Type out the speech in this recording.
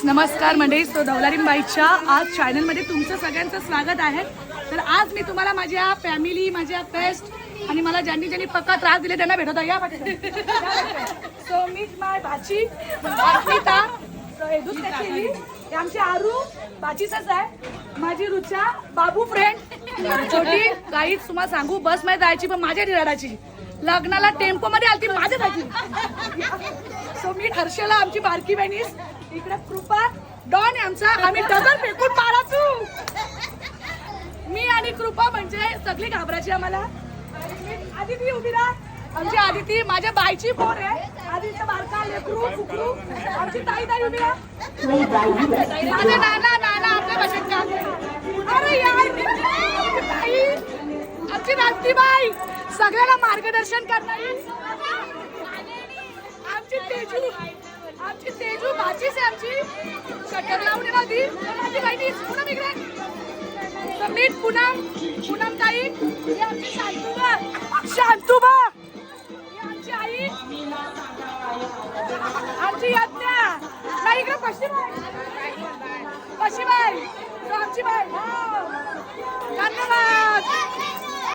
नमस्कार मंडळी, सो दौलारीबाईच्या आज चॅनलमध्ये तुमचं सगळ्यांचं स्वागत आहे. तर आज मी तुम्हाला माझ्या फॅमिली, माझ्या बेस्ट आणि मला ज्यांनी पक्का त्रास दिले त्यांना भेटवतो. या सो मी माय भाची अर्पिता, आमची आरू भाचीच आहे, माझी रुचा बाबू फ्रेंड छोटी काहीच तुम्हाला सांगू, बस मध्ये जायची पण माझ्या रडाची, लग्नाला टेम्पो मध्ये आलती माझ्या जायची. सो मी हर्षला आमची बारकी बहिणीस, इकडे कृपा डॉन आहे आमचा, आम्ही डझन फेकून मारायचो. मी आणि कृपा म्हणजे सगळी घाबरायची आम्हाला. आदिती उभी राहा, आमची आदिती माझ्या बाईची फोन आहे. आदितीचा बारका लेकरू फुकरू आमची ताई उभी राहा. माझे नाना आपल्या भाषेत का, अरे यार ताई आमची रात्रीबाई सगळ्याला मार्गदर्शन करणारी, आमची तेजू भाचीच आहे, आमची शटर लावून होती माझी बहिणी पुन्हा इकडे. मीठ पूनम ताई, ही आमची शांतुबा ही आमची आई, आमची यज्ञा नाही इकडे पश्चिमाई तो आमची बाई. धन्यवाद.